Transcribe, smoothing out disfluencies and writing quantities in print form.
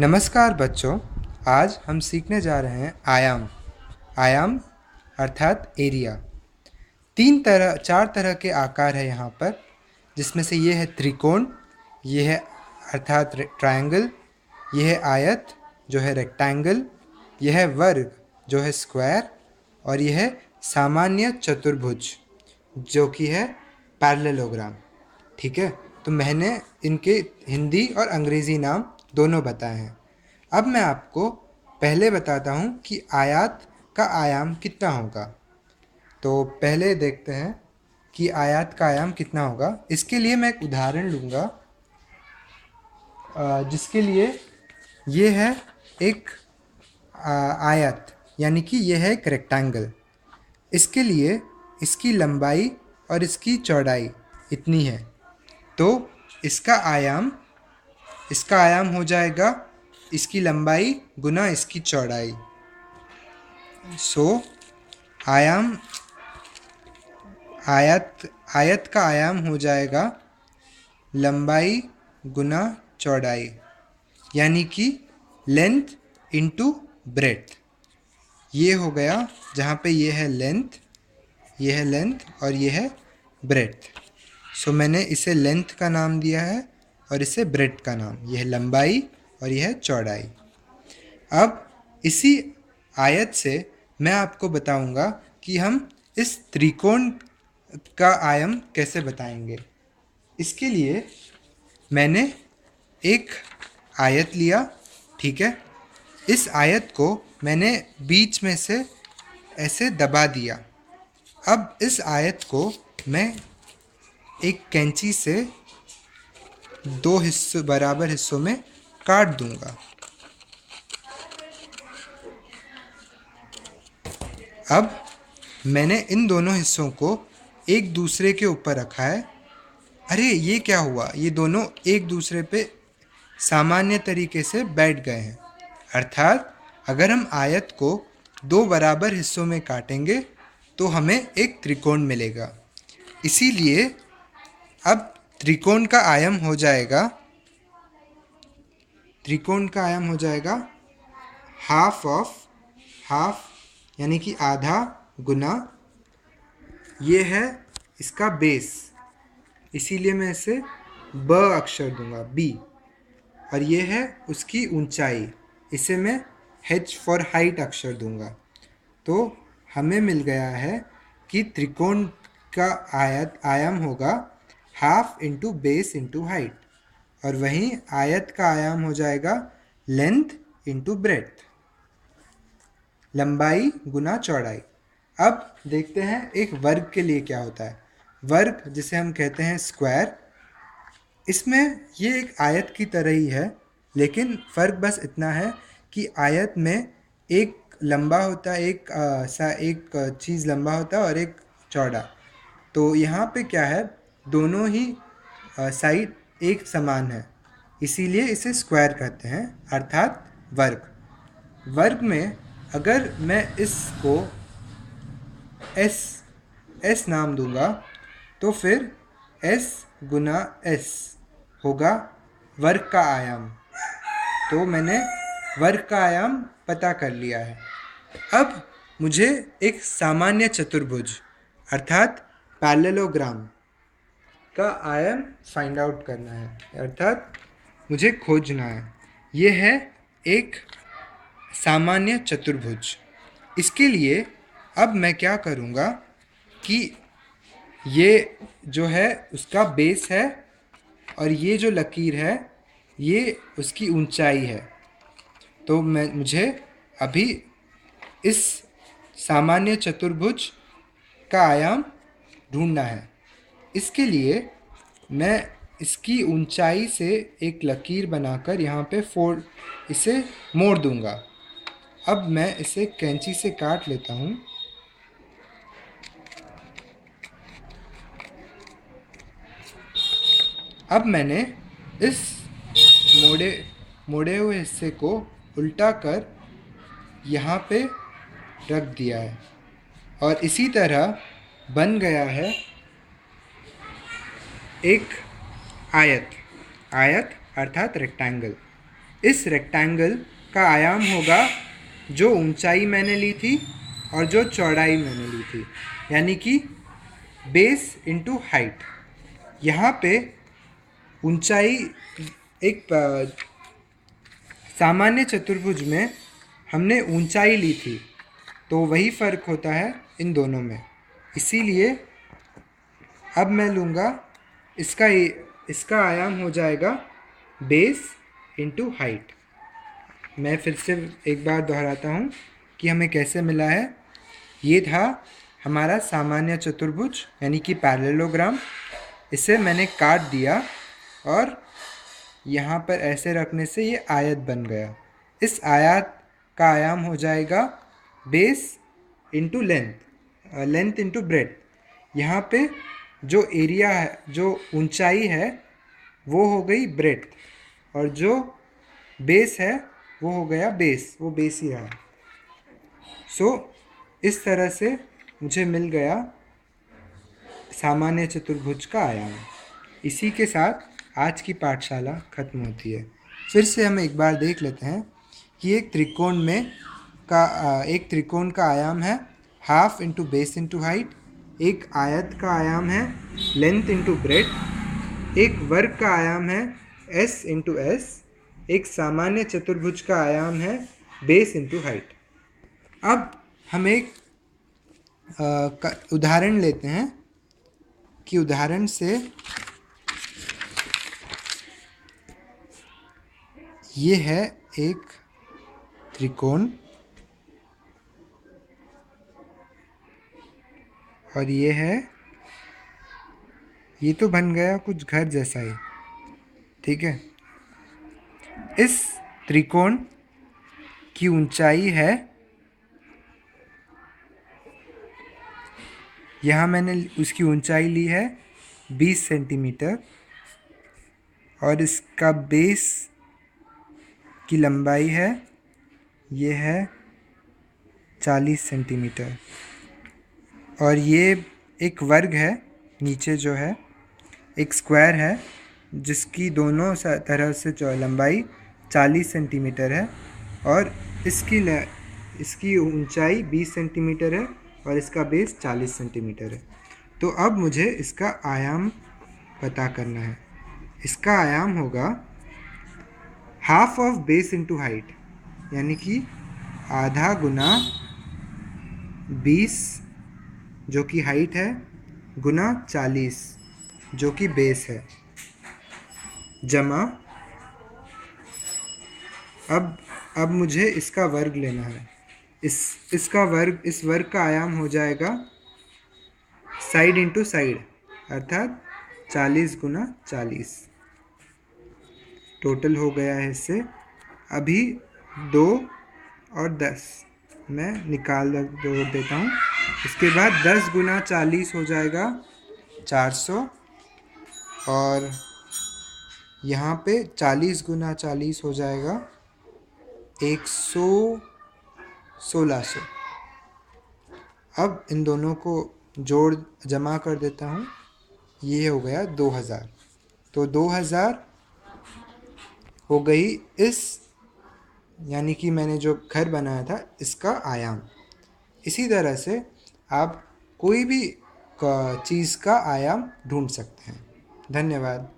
नमस्कार बच्चों। आज हम सीखने जा रहे हैं आयाम। आयाम अर्थात एरिया। चार तरह के आकार है यहाँ पर, जिसमें से ये है त्रिकोण, ये है अर्थात ट्रायंगल, ये है आयत जो है रेक्टेंगल, यह है वर्ग जो है स्क्वायर, और यह है सामान्य चतुर्भुज जो कि है पैरेललोग्राम। ठीक है, तो मैंने इनके हिंदी और अंग्रेज़ी नाम दोनों बताए हैं। अब मैं आपको पहले बताता हूँ कि आयत का आयाम कितना होगा। तो पहले देखते हैं कि आयत का आयाम कितना होगा। इसके लिए मैं एक उदाहरण लूँगा, जिसके लिए ये है एक आयत, यानी कि ये है एक रेक्टेंगल। इसके लिए इसकी लंबाई और इसकी चौड़ाई इतनी है, तो इसका आयाम हो जाएगा इसकी लंबाई गुना इसकी चौड़ाई। आयत का आयाम हो जाएगा लंबाई गुना चौड़ाई, यानी कि लेंथ इंटू ब्रेड्थ। ये हो गया, जहाँ पे ये है लेंथ और ये है ब्रेड्थ। सो मैंने इसे लेंथ का नाम दिया है और इसे ब्रेड्थ का नाम। यह है लंबाई और यह है चौड़ाई। अब इसी आयत से मैं आपको बताऊंगा कि हम इस त्रिकोण का आयाम कैसे बताएंगे। इसके लिए मैंने एक आयत लिया, ठीक है। इस आयत को मैंने बीच में से ऐसे दबा दिया। अब इस आयत को मैं एक कैंची से दो बराबर हिस्सों में काट दूंगा। अब मैंने इन दोनों हिस्सों को एक दूसरे के ऊपर रखा है। अरे ये क्या हुआ, ये दोनों एक दूसरे पे सामान्य तरीके से बैठ गए हैं। अर्थात अगर हम आयत को दो बराबर हिस्सों में काटेंगे तो हमें एक त्रिकोण मिलेगा। इसीलिए अब त्रिकोण का आयाम हो जाएगा हाफ, यानी कि आधा, गुना ये है इसका बेस, इसीलिए मैं इसे ब अक्षर दूंगा, बी। और ये है उसकी ऊंचाई, इसे मैं H फॉर हाइट अक्षर दूंगा। तो हमें मिल गया है कि त्रिकोण का आयाम होगा half into base into height, और वहीं आयत का आयाम हो जाएगा लेंथ इंटू ब्रेड्थ, लंबाई गुना चौड़ाई। अब देखते हैं एक वर्ग के लिए क्या होता है। वर्ग जिसे हम कहते हैं स्क्वायर, इसमें ये एक आयत की तरह ही है, लेकिन फ़र्क बस इतना है कि आयत में एक लंबा होता है, एक चीज़ लंबा होता है और एक चौड़ा। तो यहाँ पे क्या है, दोनों ही साइड एक समान है, इसीलिए इसे स्क्वायर कहते हैं, अर्थात वर्ग में अगर मैं इसको एस नाम दूंगा तो फिर S गुना S होगा वर्ग का आयाम। तो मैंने वर्ग का आयाम पता कर लिया है। अब मुझे एक सामान्य चतुर्भुज अर्थात पैरेललोग्राम का आयाम फाइंड आउट करना है, अर्थात मुझे खोजना है। ये है एक सामान्य चतुर्भुज। इसके लिए अब मैं क्या करूँगा कि ये जो है उसका बेस है और ये जो लकीर है ये उसकी ऊंचाई है। तो मुझे अभी इस सामान्य चतुर्भुज का आयाम ढूंढना है। इसके लिए मैं इसकी ऊंचाई से एक लकीर बनाकर यहाँ पे इसे मोड़ दूंगा। अब मैं इसे कैंची से काट लेता हूँ। अब मैंने इस मोड़े हुए हिस्से को उल्टा कर यहाँ पे रख दिया है, और इसी तरह बन गया है एक आयत अर्थात रेक्टेंगल। इस रेक्टेंगल का आयाम होगा जो ऊंचाई मैंने ली थी और जो चौड़ाई मैंने ली थी, यानी कि बेस इंटू हाइट। यहाँ पे ऊंचाई एक सामान्य चतुर्भुज में हमने ऊंचाई ली थी, तो वही फ़र्क होता है इन दोनों में। इसीलिए अब मैं लूँगा इसका आयाम हो जाएगा बेस इंटू हाइट। मैं फिर से एक बार दोहराता हूँ कि हमें कैसे मिला है। ये था हमारा सामान्य चतुर्भुज यानी कि पैरेललोग्राम। इसे मैंने काट दिया और यहाँ पर ऐसे रखने से ये आयत बन गया। इस आयत का आयाम हो जाएगा base into length into breadth. यहाँ पे जो एरिया है, जो ऊंचाई है, वो हो गई ब्रेड्थ, और जो बेस है वो हो गया बेस, वो बेस ही रहा। इस तरह से मुझे मिल गया सामान्य चतुर्भुज का आयाम। इसी के साथ आज की पाठशाला खत्म होती है। फिर से हम एक बार देख लेते हैं कि एक त्रिकोण का आयाम है half into base into height, एक आयत का आयाम है लेंथ इंटू ब्रेड्थ, एक वर्ग का आयाम है एस इंटू एस, एक सामान्य चतुर्भुज का आयाम है बेस इंटू हाइट। अब हम एक उदाहरण लेते हैं कि उदाहरण से ये है एक त्रिकोण और ये तो बन गया कुछ घर जैसा ही, ठीक है। इस त्रिकोण की ऊंचाई है, यहाँ मैंने उसकी ऊंचाई ली है 20 सेंटीमीटर और इसका बेस की लंबाई है, ये है 40 सेंटीमीटर, और ये एक वर्ग है। नीचे जो है एक स्क्वायर है जिसकी दोनों तरह से लंबाई 40 सेंटीमीटर है और इसकी ऊंचाई 20 सेंटीमीटर है और इसका बेस 40 सेंटीमीटर है। तो अब मुझे इसका आयाम पता करना है। इसका आयाम होगा half of base into height, यानी कि आधा गुना 20 जो कि हाइट है गुना 40 जो कि बेस है, जमा अब मुझे इसका वर्ग लेना है। इस वर्ग का आयाम हो जाएगा साइड इंटू साइड, अर्थात 40 गुना 40। टोटल हो गया है इससे। अभी 2 और 10 मैं जोड़ देता हूँ। इसके बाद 10 गुना 40 हो जाएगा 400, और यहाँ पे 40 गुना 40 हो जाएगा 1600। अब इन दोनों को जमा कर देता हूँ, ये हो गया 2000। तो 2000 हो गई यानी कि मैंने जो घर बनाया था इसका आयाम। इसी तरह से आप कोई भी चीज़ का आयाम ढूंढ सकते हैं। धन्यवाद।